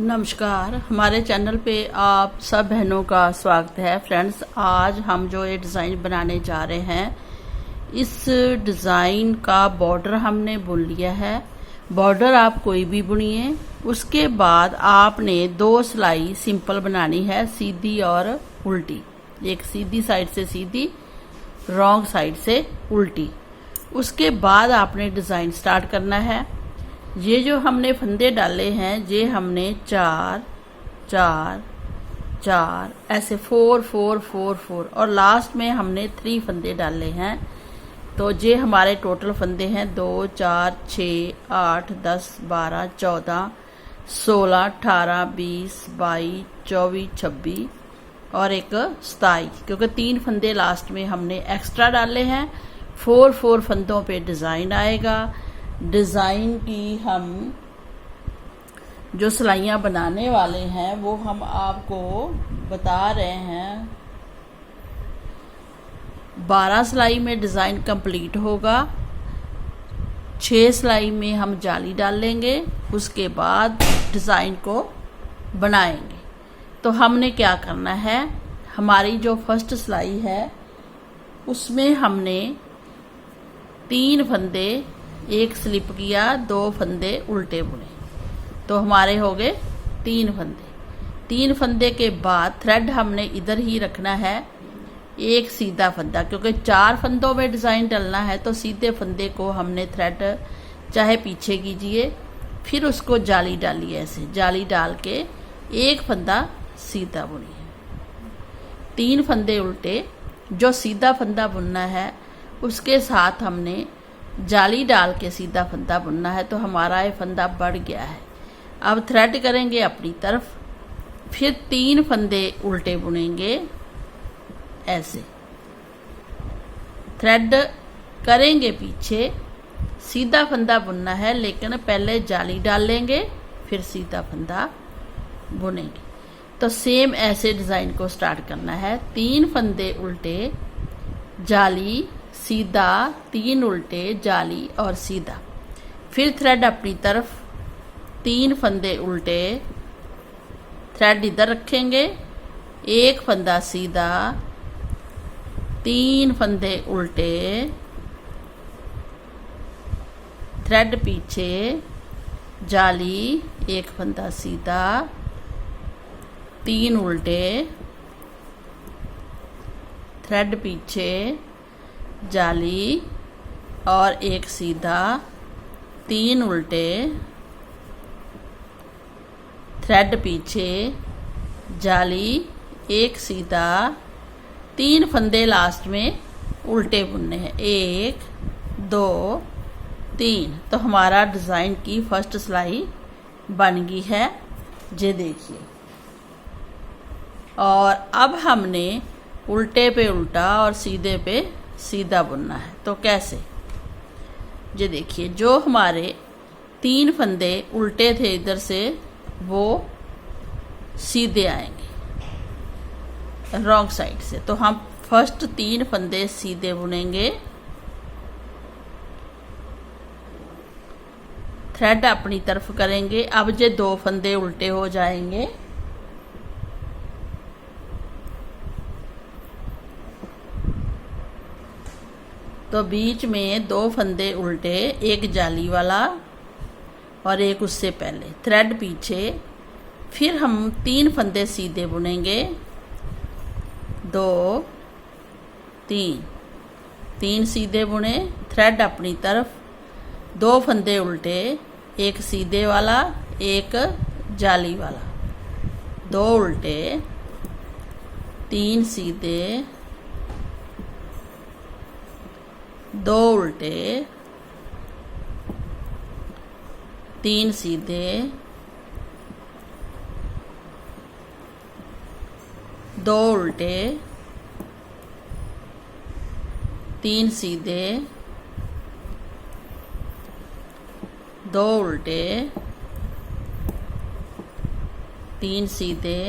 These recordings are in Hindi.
नमस्कार, हमारे चैनल पे आप सब बहनों का स्वागत है। फ्रेंड्स, आज हम जो ये डिज़ाइन बनाने जा रहे हैं, इस डिज़ाइन का बॉर्डर हमने बुन लिया है। बॉर्डर आप कोई भी बुनिए। उसके बाद आपने 2 सिलाई सिंपल बनानी है, सीधी और उल्टी। एक सीधी साइड से सीधी, रॉन्ग साइड से उल्टी। उसके बाद आपने डिज़ाइन स्टार्ट करना है। ये जो हमने फंदे डाले हैं, ये हमने 4 4 4 ऐसे 4 4 4 4 और लास्ट में हमने 3 फंदे डाले हैं। तो ये हमारे टोटल फंदे हैं 2 4 6 8 10 12 14 16 18 20 22 24 26 और एक 27, क्योंकि 3 फंदे लास्ट में हमने एक्स्ट्रा डाले हैं। 4 4 फंदों पे डिज़ाइन आएगा। डिज़ाइन की हम जो सिलाइयाँ बनाने वाले हैं वो हम आपको बता रहे हैं। 12 सिलाई में डिज़ाइन कंप्लीट होगा। 6 सिलाई में हम जाली डाल लेंगे। उसके बाद डिज़ाइन को बनाएंगे। तो हमने क्या करना है, हमारी जो फर्स्ट सिलाई है उसमें हमने 3 फंदे एक स्लिप किया, 2 फंदे उल्टे बुने, तो हमारे हो गए 3 फंदे। 3 फंदे के बाद थ्रेड हमने इधर ही रखना है, एक सीधा फंदा, क्योंकि 4 फंदों में डिज़ाइन डलना है। तो सीधे फंदे को हमने थ्रेड चाहे पीछे कीजिए, फिर उसको जाली डालिए। ऐसे जाली डाल के एक फंदा सीधा बुनिए, 3 फंदे उल्टे। जो सीधा फंदा बुनना है उसके साथ हमने जाली डाल के सीधा फंदा बुनना है। तो हमारा ये फंदा बढ़ गया है। अब थ्रेड करेंगे अपनी तरफ, फिर 3 फंदे उल्टे बुनेंगे। ऐसे थ्रेड करेंगे पीछे, सीधा फंदा बुनना है, लेकिन पहले जाली डाल लेंगे फिर सीधा फंदा बुनेंगे। तो सेम ऐसे डिज़ाइन को स्टार्ट करना है। 3 फंदे उल्टे, जाली, सीधा, 3 उल्टे, जाली और सीधा। फिर थ्रेड अपनी तरफ, 3 फंदे उल्टे, थ्रेड इधर रखेंगे, एक फंदा सीधा, 3 फंदे उल्टे, थ्रेड पीछे, जाली, एक फंदा सीधा, 3 उल्टे, थ्रेड पीछे, जाली और एक सीधा, 3 उल्टे, थ्रेड पीछे, जाली, एक सीधा, 3 फंदे लास्ट में उल्टे बुनने हैं, 1 2 3। तो हमारा डिज़ाइन की फर्स्ट सिलाई बन गई है, ये देखिए। और अब हमने उल्टे पे उल्टा और सीधे पे सीधा बुनना है। तो कैसे, ये देखिए, जो हमारे 3 फंदे उल्टे थे इधर से, वो सीधे आएंगे रॉन्ग साइड से। तो हम फर्स्ट 3 फंदे सीधे बुनेंगे, थ्रेड अपनी तरफ करेंगे। अब ये 2 फंदे उल्टे हो जाएंगे, तो बीच में 2 फंदे उल्टे, एक जाली वाला और एक उससे पहले, थ्रेड पीछे। फिर हम 3 फंदे सीधे बुनेंगे, 2 3 3 सीधे बुने, थ्रेड अपनी तरफ, 2 फंदे उल्टे, एक सीधे वाला, एक जाली वाला, 2 उल्टे, 3 सीधे, 2 उल्टे, 3 सीधे, 2 उल्टे, 3 सीधे, 2 उल्टे, 3 सीधे,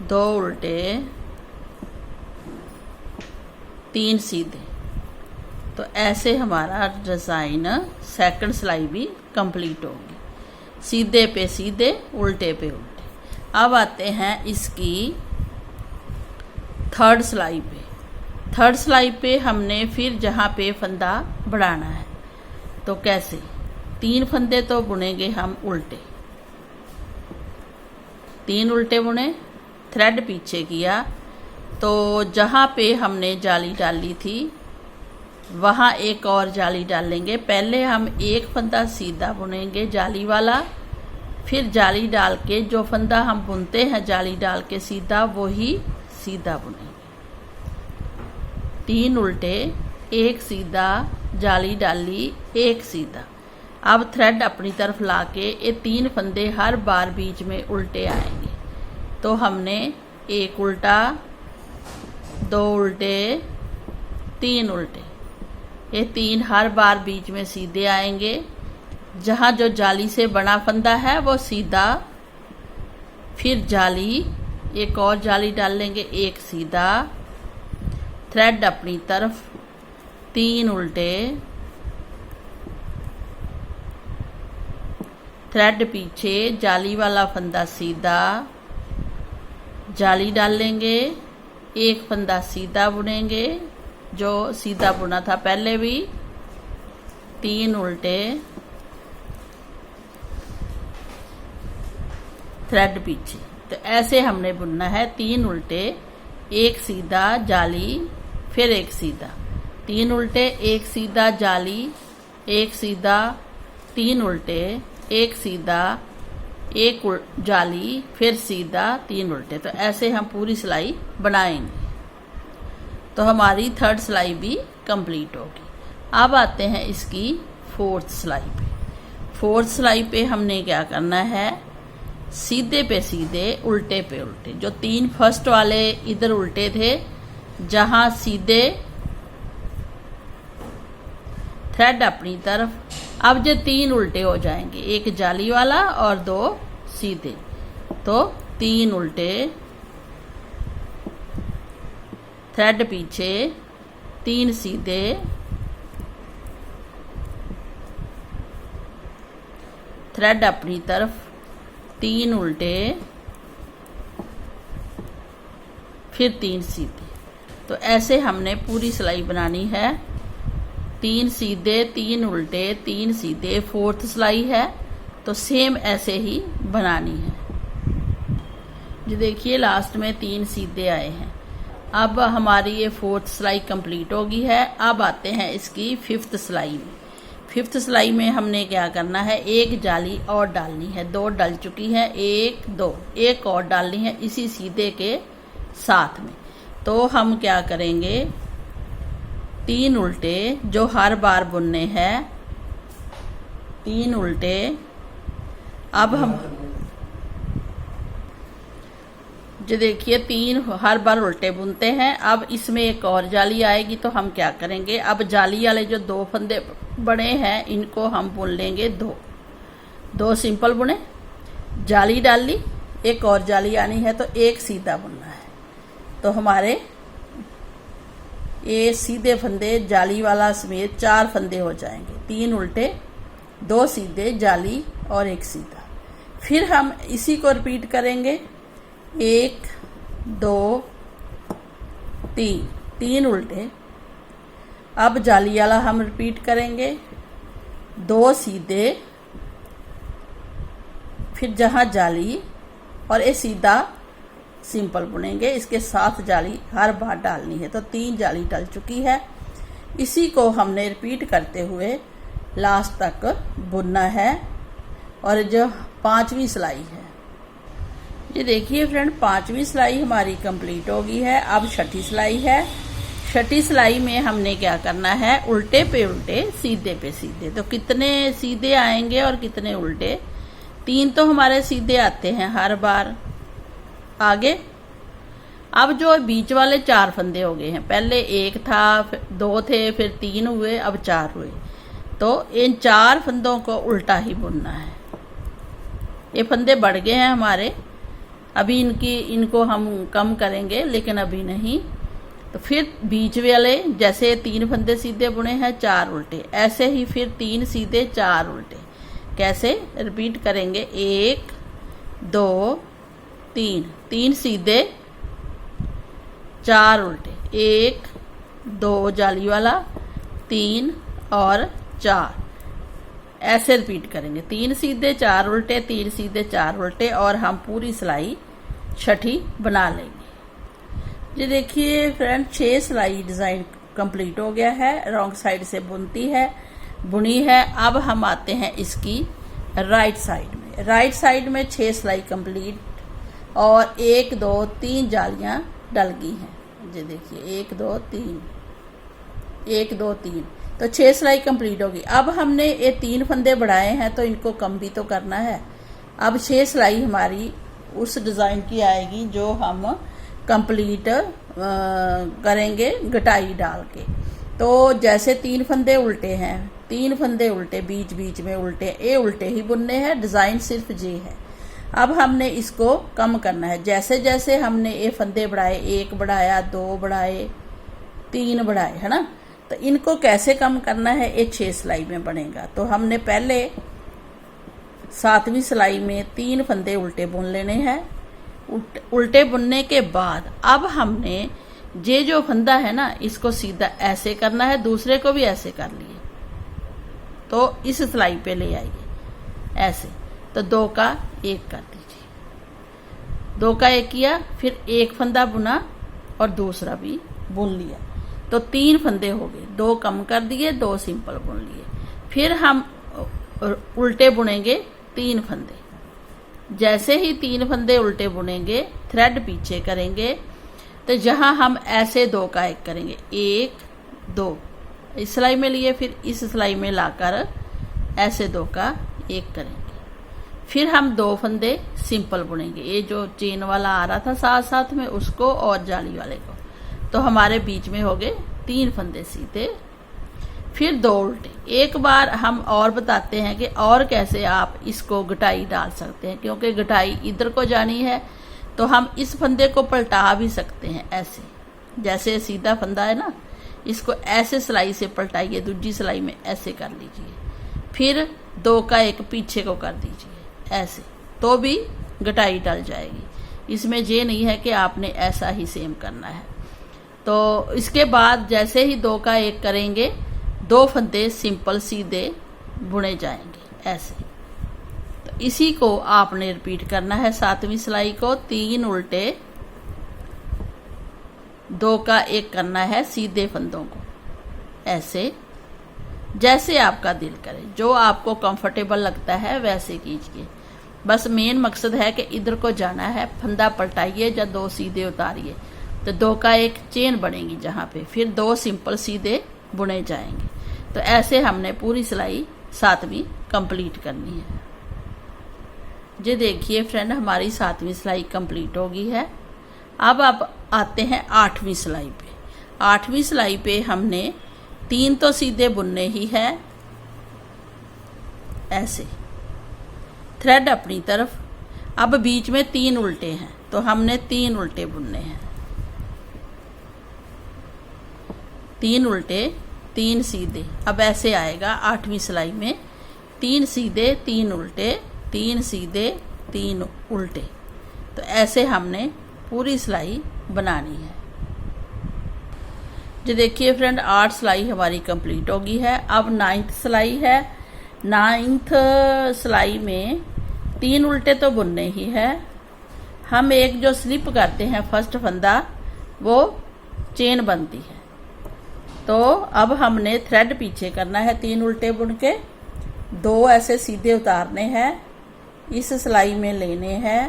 2 उल्टे, 3 सीधे। तो ऐसे हमारा डिज़ाइन सेकंड सिलाई भी कंप्लीट होगी। सीधे पे सीधे, उल्टे पे उल्टे। अब आते हैं इसकी थर्ड सिलाई पे। थर्ड सिलाई पे हमने फिर जहाँ पे फंदा बढ़ाना है, तो कैसे, 3 फंदे तो बुनेंगे हम उल्टे, 3 उल्टे बुने, थ्रेड पीछे किया, तो जहाँ पे हमने जाली डाली थी वहाँ एक और जाली डालेंगे। पहले हम एक फंदा सीधा बुनेंगे जाली वाला, फिर जाली डाल के जो फंदा हम बुनते हैं जाली डाल के सीधा, वो ही सीधा बुनेंगे। 3 उल्टे, एक सीधा, जाली डाली, एक सीधा। अब थ्रेड अपनी तरफ लाके ये 3 फंदे हर बार बीच में उल्टे आएंगे। तो हमने एक उल्टा, 2 उल्टे, 3 उल्टे, ये 3 हर बार बीच में सीधे आएंगे। जहाँ जो जाली से बना फंदा है वो सीधा, फिर जाली, एक और जाली डाल लेंगे, एक सीधा, थ्रेड अपनी तरफ, 3 उल्टे, थ्रेड पीछे, जाली वाला फंदा सीधा, जाली डाल लेंगे, एक फंदा सीधा बुनेंगे जो सीधा बुना था पहले भी, 3 उल्टे, थ्रेड पीछे। तो ऐसे हमने बुनना है, 3 उल्टे, एक सीधा, जाली, फिर एक सीधा, 3 उल्टे, एक सीधा, जाली, एक सीधा, 3 उल्टे, एक सीधा, एक जाली, फिर सीधा, 3 उल्टे। तो ऐसे हम पूरी सिलाई बनाएंगे, तो हमारी थर्ड सिलाई भी कंप्लीट होगी। अब आते हैं इसकी फोर्थ सिलाई पे। फोर्थ सिलाई पे हमने क्या करना है, सीधे पे सीधे, उल्टे पे उल्टे। जो 3 फर्स्ट वाले इधर उल्टे थे, जहां सीधे, थ्रेड अपनी तरफ। अब जो 3 उल्टे हो जाएंगे, एक जाली वाला और 2 सीधे, तो 3 उल्टे, थ्रेड पीछे, 3 सीधे, थ्रेड अपनी तरफ, 3 उल्टे, फिर 3 सीधे। तो ऐसे हमने पूरी सिलाई बनानी है, 3 सीधे, 3 उल्टे, 3 सीधे। फोर्थ सिलाई है तो सेम ऐसे ही बनानी है। जो देखिए लास्ट में 3 सीधे आए हैं। अब हमारी ये फोर्थ सिलाई कंप्लीट होगी है। अब आते हैं इसकी फिफ्थ सिलाई में। फिफ्थ सिलाई में हमने क्या करना है, एक जाली और डालनी है, 2 डल चुकी है, 1 2, एक और डालनी है इसी सीधे के साथ में। तो हम क्या करेंगे, 3 उल्टे जो हर बार बुनने हैं, 3 उल्टे। अब हम जो देखिए 3 हर बार उल्टे बुनते हैं। अब इसमें एक और जाली आएगी, तो हम क्या करेंगे, अब जाली वाले जो 2 फंदे बने हैं इनको हम बुन लेंगे 2 सिंपल बुने, जाली डाल ली, एक और जाली आनी है तो एक सीधा बुनना है। तो हमारे ये सीधे फंदे जाली वाला समेत 4 फंदे हो जाएंगे, 3 उल्टे, 2 सीधे, जाली और एक सीधा। फिर हम इसी को रिपीट करेंगे, 1 2 3, 3 उल्टे। अब जाली वाला हम रिपीट करेंगे, 2 सीधे, फिर जहां जाली और ये सीधा सिंपल बुनेंगे, इसके साथ जाली हर बार डालनी है। तो 3 जाली डल चुकी है। इसी को हमने रिपीट करते हुए लास्ट तक बुनना है। और जो 5वीं सिलाई है, ये देखिए फ्रेंड, 5वीं सिलाई हमारी कंप्लीट होगी है। अब 6ठी सिलाई है। 6ठी सिलाई में हमने क्या करना है, उल्टे पे उल्टे, सीधे पे सीधे। तो कितने सीधे आएंगे और कितने उल्टे, 3 तो हमारे सीधे आते हैं हर बार। आगे अब जो बीच वाले 4 फंदे हो गए हैं, पहले 1 था, 2 थे, फिर 3 हुए, अब 4 हुए। तो इन 4 फंदों को उल्टा ही बुनना है। ये फंदे बढ़ गए हैं हमारे, अभी इनको हम कम करेंगे, लेकिन अभी नहीं। तो फिर बीच वाले जैसे 3 फंदे सीधे बुने हैं, 4 उल्टे, ऐसे ही फिर 3 सीधे, 4 उल्टे, कैसे रिपीट करेंगे, 1 2 3, 3 सीधे 4 उल्टे, 1 2 जाली वाला, 3 और 4, ऐसे रिपीट करेंगे। 3 सीधे 4 उल्टे, 3 सीधे 4 उल्टे, और हम पूरी सिलाई छठी बना लेंगे। ये देखिए फ्रेंड, 6 सिलाई डिजाइन कंप्लीट हो गया है। रॉन्ग साइड से बुनी है। अब हम आते हैं इसकी राइट साइड में। राइट साइड में 6 सिलाई कंप्लीट और 1 2 3 जालियां डल गई हैं। ये देखिए 1 2 3, 1 2 3, तो 6 सिलाई कंप्लीट होगी। अब हमने ये 3 फंदे बढ़ाए हैं तो इनको कम भी तो करना है। अब 6 सिलाई हमारी उस डिज़ाइन की आएगी जो हम कंप्लीट करेंगे घटाई डाल के। तो जैसे 3 फंदे उल्टे हैं, 3 फंदे उल्टे, बीच बीच में उल्टे, ये उल्टे ही बुनने हैं। डिज़ाइन सिर्फ ये है। अब हमने इसको कम करना है। जैसे जैसे हमने ये फंदे बढ़ाए, 1 बढ़ाया, 2 बढ़ाए, 3 बढ़ाए, है ना, तो इनको कैसे कम करना है, ये 6 सिलाई में बनेगा। तो हमने पहले 7वीं सिलाई में 3 फंदे उल्टे बुन लेने हैं। उल्टे बुनने के बाद अब हमने ये जो फंदा है ना, इसको सीधा ऐसे करना है, दूसरे को भी ऐसे कर लिए, तो इस सिलाई पे ले आइए ऐसे। तो 2 का 1 कर दीजिए, 2 का 1 किया, फिर 1 फंदा बुना और दूसरा भी बुन लिया, तो 3 फंदे हो गए। 2 कम कर दिए, 2 सिंपल बुन लिए। फिर हम उल्टे बुनेंगे 3 फंदे। जैसे ही 3 फंदे उल्टे बुनेंगे, थ्रेड पीछे करेंगे, तो जहां हम ऐसे 2 का 1 करेंगे, 1 2 इस सिलाई में लिए, फिर इस सिलाई में लाकर ऐसे 2 का 1 करेंगे। फिर हम 2 फंदे सिंपल बुनेंगे, ये जो चेन वाला आ रहा था साथ साथ में उसको और जाली वाले को, तो हमारे बीच में हो गए 3 फंदे सीधे, फिर 2 उल्टे। एक बार हम और बताते हैं कि और कैसे आप इसको घटाई डाल सकते हैं, क्योंकि घटाई इधर को जानी है, तो हम इस फंदे को पलटा भी सकते हैं ऐसे। जैसे सीधा फंदा है ना, इसको ऐसे सिलाई से पलटाइए, दूसरी सिलाई में ऐसे कर लीजिए, फिर 2 का 1 पीछे को कर दीजिए ऐसे, तो भी घटाई डल जाएगी। इसमें ये नहीं है कि आपने ऐसा ही सेम करना है। तो इसके बाद जैसे ही 2 का 1 करेंगे, 2 फंदे सिंपल सीधे बुने जाएंगे ऐसे। तो इसी को आपने रिपीट करना है 7वीं सिलाई को। 3 उल्टे, 2 का 1 करना है सीधे फंदों को ऐसे, जैसे आपका दिल करे, जो आपको कंफर्टेबल लगता है वैसे कीजिए। बस मेन मकसद है कि इधर को जाना है, फंदा पलटाइए या 2 सीधे उतारिए, तो 2 का 1 चेन बनेगी जहाँ पे, फिर 2 सिंपल सीधे बुने जाएंगे। तो ऐसे हमने पूरी सिलाई 7वीं कंप्लीट करनी है। ये देखिए फ्रेंड, हमारी 7वीं सिलाई कंप्लीट हो गई है। अब आप आते हैं 8वीं सिलाई पे। 8वीं सिलाई पे हमने 3 तो सीधे बुनने ही है ऐसे, थ्रेड अपनी तरफ। अब बीच में 3 उल्टे हैं, तो हमने 3 उल्टे बुनने हैं, 3 उल्टे 3 सीधे। अब ऐसे आएगा 8वीं सिलाई में, 3 सीधे 3 उल्टे, 3 सीधे 3 उल्टे। तो ऐसे हमने पूरी सिलाई बनानी है। जो देखिए फ्रेंड, 8 सिलाई हमारी कंप्लीट हो गई है। अब 9th सिलाई है। 9th सिलाई में 3 उल्टे तो बुनने ही है। हम एक जो स्लिप करते हैं फर्स्ट फंदा, वो चेन बनती है। तो अब हमने थ्रेड पीछे करना है, 3 उल्टे बुन के 2 ऐसे सीधे उतारने हैं, इस सिलाई में लेने हैं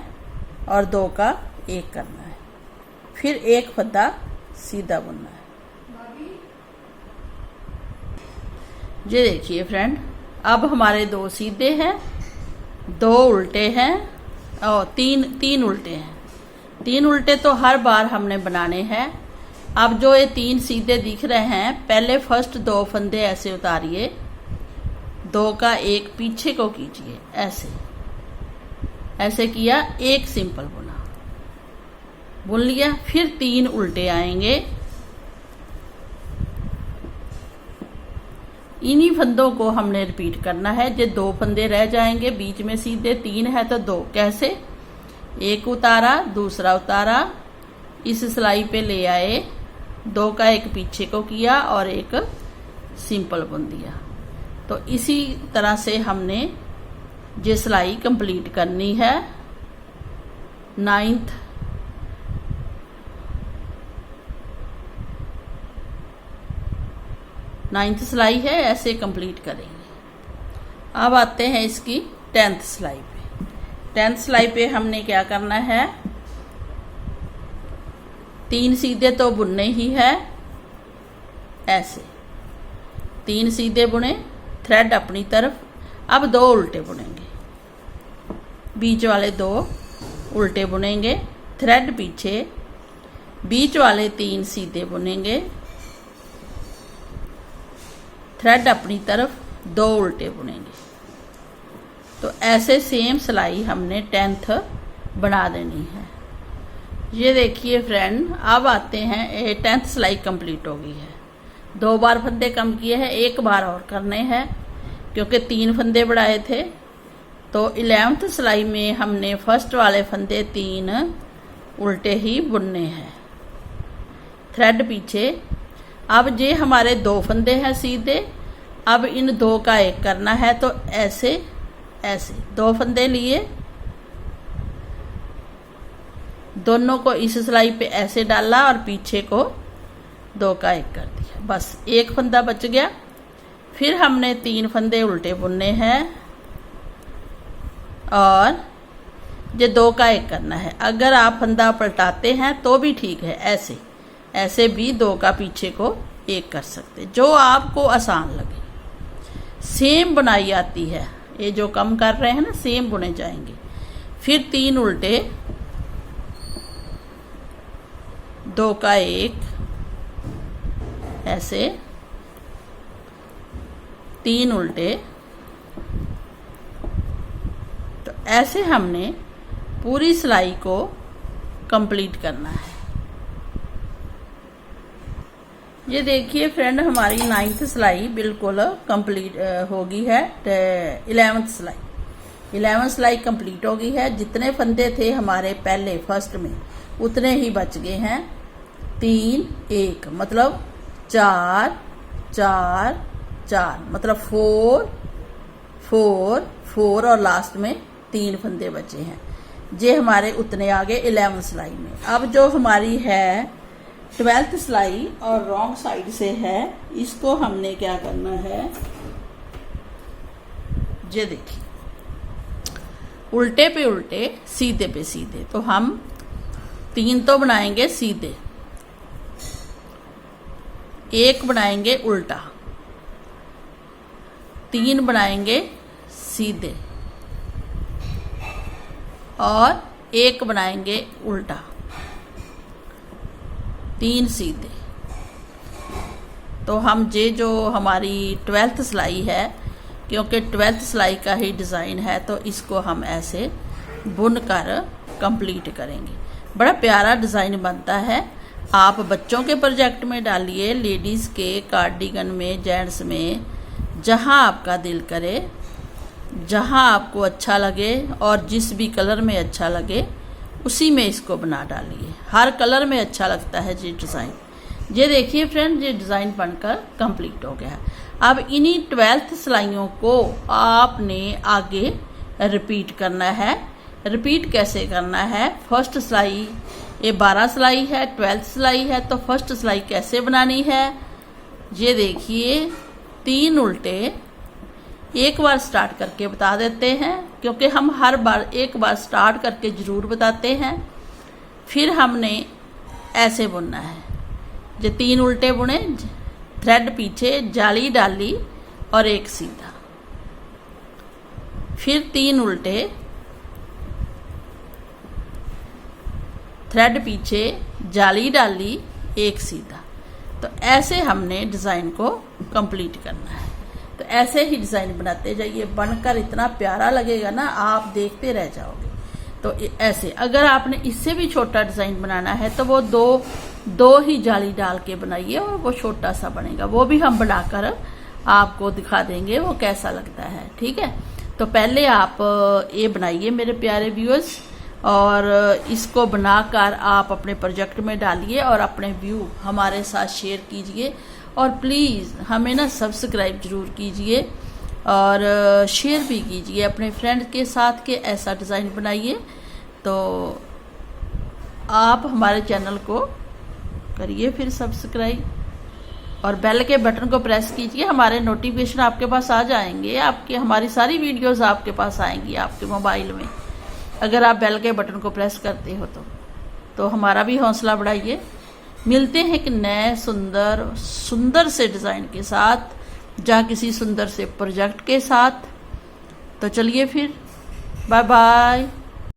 और 2 का 1 करना है, फिर 1 फंदा सीधा बुनना है। ये देखिए फ्रेंड, अब हमारे 2 सीधे हैं, 2 उल्टे हैं और 3 उल्टे हैं। 3 उल्टे तो हर बार हमने बनाने हैं। अब जो ये 3 सीधे दिख रहे हैं, पहले फर्स्ट 2 फंदे ऐसे उतारिए, 2 का 1 पीछे को कीजिए ऐसे, ऐसे किया, 1 सिंपल बुन लिया, फिर 3 उल्टे आएंगे, इन्हीं फंदों को हमने रिपीट करना है। जो 2 फंदे रह जाएंगे बीच में सीधे, 3 है तो 2, कैसे, एक उतारा, दूसरा उतारा, इस सिलाई पे ले आए, 2 का एक पीछे को किया और एक सिंपल बुन दिया। तो इसी तरह से हमने ये सिलाई कंप्लीट करनी है। 9th सिलाई है, ऐसे कंप्लीट करेंगे। अब आते हैं इसकी 10th सिलाई पे। 10th सिलाई पे हमने क्या करना है, 3 सीधे तो बुनने ही है, ऐसे 3 सीधे बुने, थ्रेड अपनी तरफ। अब 2 उल्टे बुनेंगे, बीच वाले 2 उल्टे बुनेंगे, थ्रेड पीछे, बीच वाले 3 सीधे बुनेंगे, थ्रेड अपनी तरफ, 2 उल्टे बुनेंगे। तो ऐसे सेम सिलाई हमने 10th बना देनी है। ये देखिए फ्रेंड, अब आते हैं 10th सिलाई कंप्लीट हो गई है। 2 बार फंदे कम किए हैं, 1 बार और करने हैं क्योंकि 3 फंदे बढ़ाए थे। तो 11th सिलाई में हमने फर्स्ट वाले फंदे 3 उल्टे ही बुनने हैं, थ्रेड पीछे। अब ये हमारे 2 फंदे हैं सीधे, अब इन 2 का एक करना है। तो ऐसे ऐसे 2 फंदे लिए, दोनों को इस सिलाई पे ऐसे डाला और पीछे को 2 का एक कर दिया, बस 1 फंदा बच गया। फिर हमने 3 फंदे उल्टे बुनने हैं और ये 2 का एक करना है। अगर आप फंदा पलटाते हैं तो भी ठीक है, ऐसे ऐसे भी 2 का पीछे को एक कर सकते, जो आपको आसान लगे। सेम बुनाई आती है, ये जो कम कर रहे हैं ना, सेम बुने जाएंगे। फिर 3 उल्टे, 2 का एक, ऐसे 3 उल्टे। तो ऐसे हमने पूरी सिलाई को कंप्लीट करना है। ये देखिए फ्रेंड, हमारी 9th सिलाई बिल्कुल कंप्लीट हो गई है। 11th सिलाई कंप्लीट हो गई है। जितने फंदे थे हमारे पहले फर्स्ट में उतने ही बच गए हैं, 3 1 मतलब 4 4 4 मतलब 4 4 4 और लास्ट में 3 फंदे बचे हैं। ये हमारे उतने आगे 11th सिलाई में। अब जो हमारी है 12th सिलाई और रॉन्ग साइड से है, इसको हमने क्या करना है, ये देखिए, उल्टे पे उल्टे, सीधे पे सीधे। तो हम 3 तो बनाएंगे सीधे, 1 बनाएंगे उल्टा, 3 बनाएंगे सीधे और 1 बनाएंगे उल्टा, 3 सीधे। तो हम ये जो हमारी 12th सिलाई है, क्योंकि 12th सिलाई का ही डिज़ाइन है, तो इसको हम ऐसे बुन कर कंप्लीट करेंगे। बड़ा प्यारा डिज़ाइन बनता है। आप बच्चों के प्रोजेक्ट में डालिए, लेडीज़ के कार्डिगन में, जेंट्स में, जहाँ आपका दिल करे, जहाँ आपको अच्छा लगे और जिस भी कलर में अच्छा लगे उसी में इसको बना डालिए। हर कलर में अच्छा लगता है ये डिज़ाइन। ये देखिए फ्रेंड, ये डिज़ाइन बनकर कंप्लीट हो गया। अब इन्हीं 12th सिलाइयों को आपने आगे रिपीट करना है। रिपीट कैसे करना है, फर्स्ट सिलाई, ये 12 सिलाई है, 12th सिलाई है, तो फर्स्ट सिलाई कैसे बनानी है, ये देखिए, 3 उल्टे। एक बार स्टार्ट करके बता देते हैं, क्योंकि हम हर बार एक बार स्टार्ट करके ज़रूर बताते हैं। फिर हमने ऐसे बुनना है, जो 3 उल्टे बुने, थ्रेड पीछे, जाली डाली और 1 सीधा। फिर 3 उल्टे, थ्रेड पीछे, जाली डाली, 1 सीधा। तो ऐसे हमने डिज़ाइन को कंप्लीट करना है। तो ऐसे ही डिज़ाइन बनाते जाइए, बनकर इतना प्यारा लगेगा ना, आप देखते रह जाओगे। तो ऐसे अगर आपने इससे भी छोटा डिज़ाइन बनाना है तो वो दो ही जाली डाल के बनाइए और वो छोटा सा बनेगा। वो भी हम बनाकर आपको दिखा देंगे वो कैसा लगता है। ठीक है, तो पहले आप ये बनाइए मेरे प्यारे व्यूअर्स, और इसको बनाकर आप अपने प्रोजेक्ट में डालिए और अपने व्यू हमारे साथ शेयर कीजिए। और प्लीज़ हमें ना सब्सक्राइब जरूर कीजिए और शेयर भी कीजिए अपने फ्रेंड के साथ कि ऐसा डिज़ाइन बनाइए। तो आप हमारे चैनल को करिए फिर सब्सक्राइब और बेल के बटन को प्रेस कीजिए, हमारे नोटिफिकेशन आपके पास आ जाएंगे, आपके हमारी सारी वीडियोस आपके पास आएंगी आपके मोबाइल में, अगर आप बेल के बटन को प्रेस करते हो तो हमारा भी हौसला बढ़ाइए। मिलते हैं एक नए सुंदर से डिज़ाइन के साथ, या किसी सुंदर से प्रोजेक्ट के साथ। तो चलिए फिर, बाय बाय।